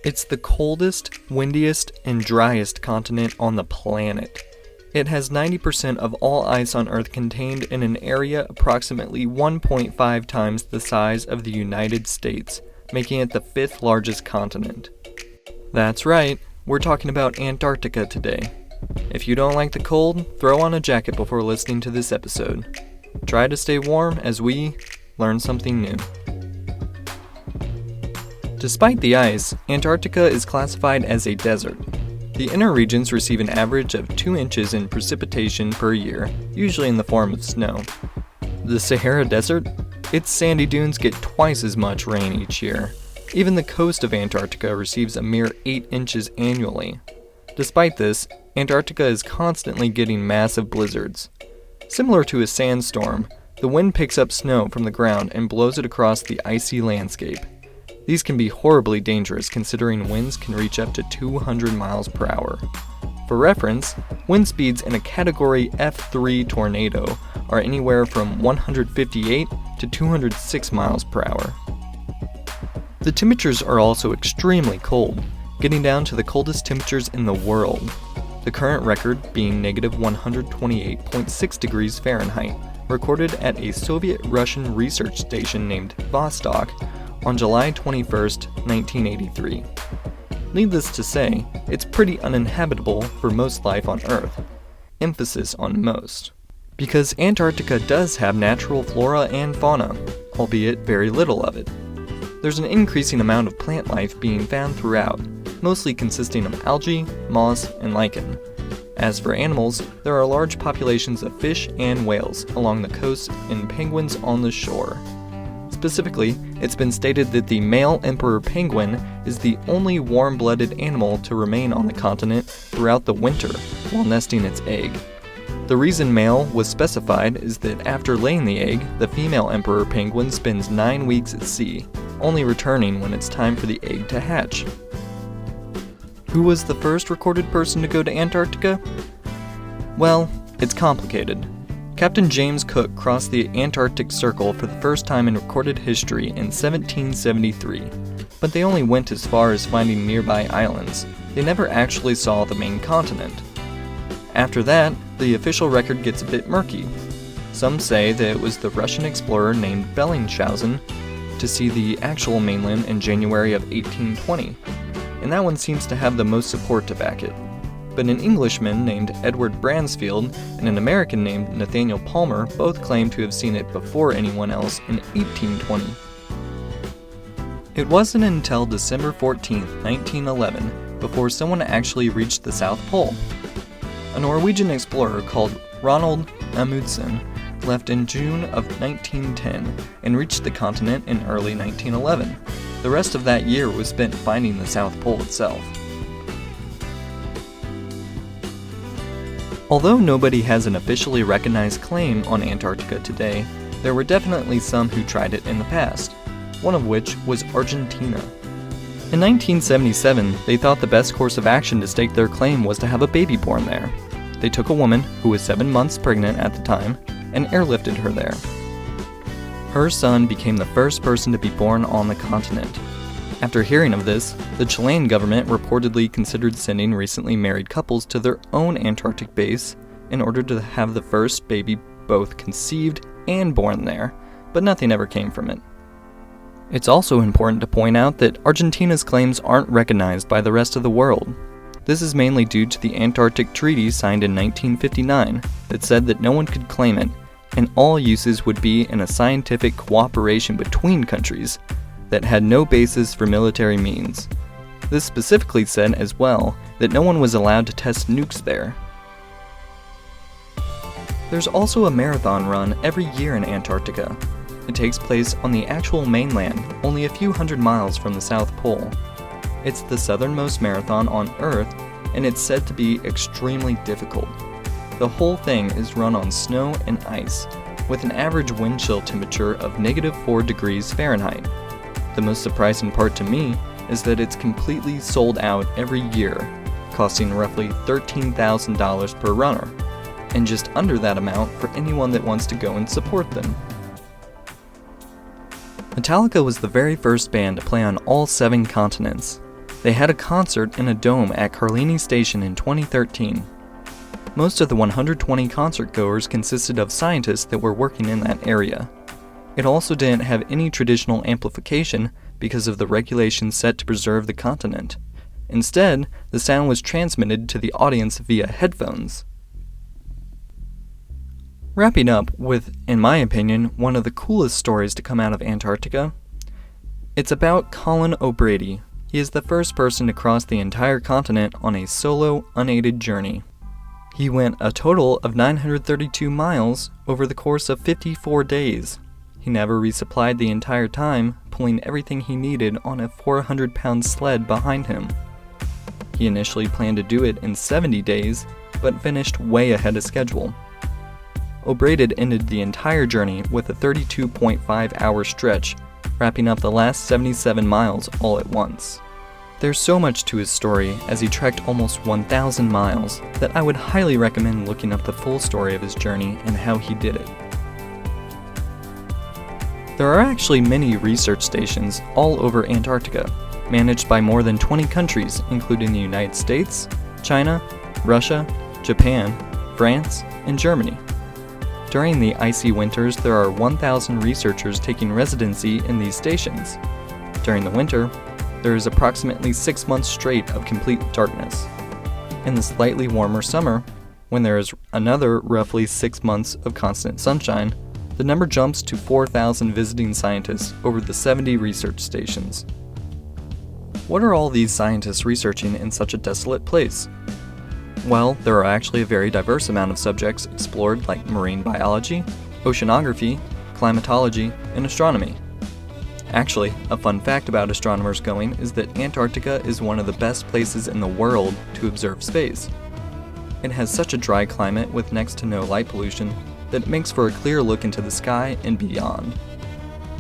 It's the coldest, windiest, and driest continent on the planet. It has 90% of all ice on Earth contained in an area approximately 1.5 times the size of the United States, making it the 5th largest continent. That's right, we're talking about Antarctica today. If you don't like the cold, throw on a jacket before listening to this episode. Try to stay warm as we learn something new. Despite the ice, Antarctica is classified as a desert. The inner regions receive an average of 2 inches in precipitation per year, usually in the form of snow. The Sahara Desert? Its sandy dunes get twice as much rain each year. Even the coast of Antarctica receives a mere 8 inches annually. Despite this, Antarctica is constantly getting massive blizzards. Similar to a sandstorm, the wind picks up snow from the ground and blows it across the icy landscape. These can be horribly dangerous considering winds can reach up to 200 miles per hour. For reference, wind speeds in a Category F3 tornado are anywhere from 158 to 206 miles per hour. The temperatures are also extremely cold, getting down to the coldest temperatures in the world. The current record being negative 128.6 degrees Fahrenheit, recorded at a Soviet-Russian research station named Vostok on July 21, 1983. Needless to say, it's pretty uninhabitable for most life on Earth. Emphasis on most. Because Antarctica does have natural flora and fauna, albeit very little of it. There's an increasing amount of plant life being found throughout, mostly consisting of algae, moss, and lichen. As for animals, there are large populations of fish and whales along the coast and penguins on the shore. Specifically, it's been stated that the male emperor penguin is the only warm-blooded animal to remain on the continent throughout the winter while nesting its egg. The reason male was specified is that after laying the egg, the female emperor penguin spends 9 weeks at sea, only returning when it's time for the egg to hatch. Who was the first recorded person to go to Antarctica? Well, it's complicated. Captain James Cook crossed the Antarctic Circle for the first time in recorded history in 1773, but they only went as far as finding nearby islands. They never actually saw the main continent. After that, the official record gets a bit murky. Some say that it was the Russian explorer named Bellingshausen to see the actual mainland in January of 1820, and that one seems to have the most support to back it. But an Englishman named Edward Bransfield and an American named Nathaniel Palmer both claim to have seen it before anyone else in 1820. It wasn't until December 14, 1911, before someone actually reached the South Pole. A Norwegian explorer called Ronald Amundsen left in June of 1910 and reached the continent in early 1911. The rest of that year was spent finding the South Pole itself. Although nobody has an officially recognized claim on Antarctica today, there were definitely some who tried it in the past, one of which was Argentina. In 1977, they thought the best course of action to stake their claim was to have a baby born there. They took a woman who was 7 months pregnant at the time and airlifted her there. Her son became the first person to be born on the continent. After hearing of this, the Chilean government reportedly considered sending recently married couples to their own Antarctic base in order to have the first baby both conceived and born there, but nothing ever came from it. It's also important to point out that Argentina's claims aren't recognized by the rest of the world. This is mainly due to the Antarctic Treaty signed in 1959 that said that no one could claim it, and all uses would be in a scientific cooperation between countries that had no basis for military means. This specifically said as well that no one was allowed to test nukes there. There's also a marathon run every year in Antarctica. It takes place on the actual mainland, only a few hundred miles from the South Pole. It's the southernmost marathon on Earth, and it's said to be extremely difficult. The whole thing is run on snow and ice, with an average wind chill temperature of negative 4 degrees Fahrenheit. The most surprising part to me is that it's completely sold out every year, costing roughly $13,000 per runner, and just under that amount for anyone that wants to go and support them. Metallica was the very first band to play on all 7 continents. They had a concert in a dome at Carlini Station in 2013. Most of the 120 concert goers consisted of scientists that were working in that area. It also didn't have any traditional amplification because of the regulations set to preserve the continent. Instead, the sound was transmitted to the audience via headphones. Wrapping up with, in my opinion, one of the coolest stories to come out of Antarctica. It's about Colin O'Brady. He is the first person to cross the entire continent on a solo, unaided journey. He went a total of 932 miles over the course of 54 days. He never resupplied the entire time, pulling everything he needed on a 400-pound sled behind him. He initially planned to do it in 70 days, but finished way ahead of schedule. O'Brady ended the entire journey with a 32.5-hour stretch, wrapping up the last 77 miles all at once. There's so much to his story as he trekked almost 1,000 miles that I would highly recommend looking up the full story of his journey and how he did it. There are actually many research stations all over Antarctica, managed by more than 20 countries including the United States, China, Russia, Japan, France, and Germany. During the icy winters, there are 1,000 researchers taking residency in these stations. During the winter, there is approximately 6 months straight of complete darkness. In the slightly warmer summer, when there is another roughly 6 months of constant sunshine, the number jumps to 4,000 visiting scientists over the 70 research stations. What are all these scientists researching in such a desolate place? Well, there are actually a very diverse amount of subjects explored like marine biology, oceanography, climatology, and astronomy. Actually, a fun fact about astronomers going is that Antarctica is one of the best places in the world to observe space. It has such a dry climate with next to no light pollution that it makes for a clear look into the sky and beyond.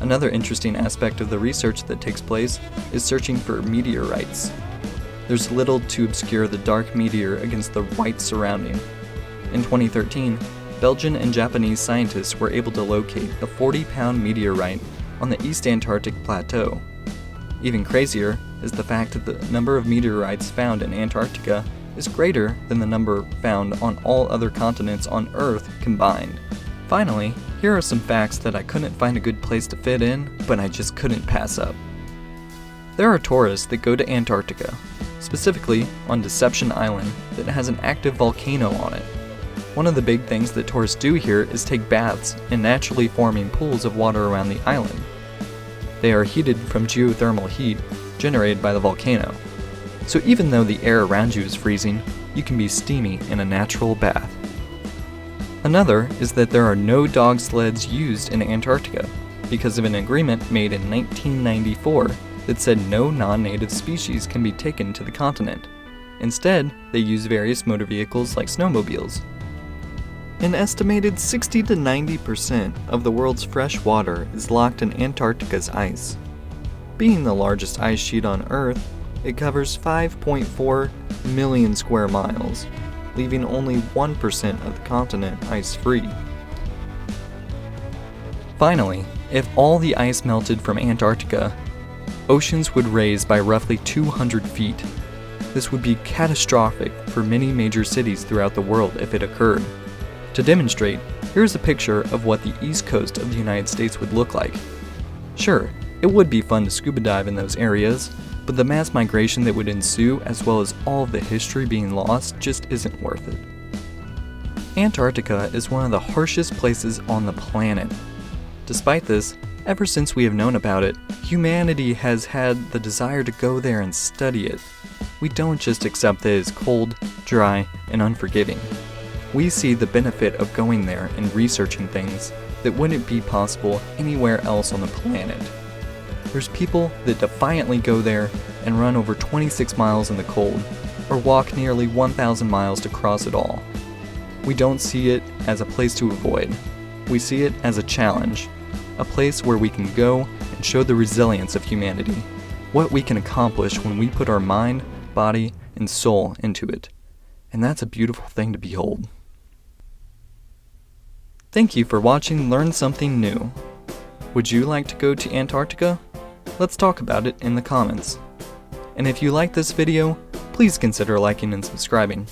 Another interesting aspect of the research that takes place is searching for meteorites. There's little to obscure the dark meteor against the white surrounding. In 2013, Belgian and Japanese scientists were able to locate a 40-pound meteorite on the East Antarctic Plateau. Even crazier is the fact that the number of meteorites found in Antarctica is greater than the number found on all other continents on Earth combined. Finally, here are some facts that I couldn't find a good place to fit in, but I just couldn't pass up. There are tourists that go to Antarctica, specifically on Deception Island that has an active volcano on it. One of the big things that tourists do here is take baths in naturally forming pools of water around the island. They are heated from geothermal heat generated by the volcano. So even though the air around you is freezing, you can be steamy in a natural bath. Another is that there are no dog sleds used in Antarctica because of an agreement made in 1994 that said no non-native species can be taken to the continent. Instead, they use various motor vehicles like snowmobiles. An estimated 60 to 90% of the world's fresh water is locked in Antarctica's ice. Being the largest ice sheet on Earth, it covers 5.4 million square miles, leaving only 1% of the continent ice-free. Finally, if all the ice melted from Antarctica, oceans would raise by roughly 200 feet. This would be catastrophic for many major cities throughout the world if it occurred. To demonstrate, here's a picture of what the east coast of the United States would look like. Sure, it would be fun to scuba dive in those areas, but the mass migration that would ensue as well as all of the history being lost just isn't worth it. Antarctica is one of the harshest places on the planet. Despite this, ever since we have known about it, humanity has had the desire to go there and study it. We don't just accept that it is cold, dry, and unforgiving. We see the benefit of going there and researching things that wouldn't be possible anywhere else on the planet. There's people that defiantly go there and run over 26 miles in the cold, or walk nearly 1,000 miles to cross it all. We don't see it as a place to avoid. We see it as a challenge, a place where we can go and show the resilience of humanity, what we can accomplish when we put our mind, body, and soul into it. And that's a beautiful thing to behold. Thank you for watching Learn Something New. Would you like to go to Antarctica? Let's talk about it in the comments. And if you like this video, please consider liking and subscribing.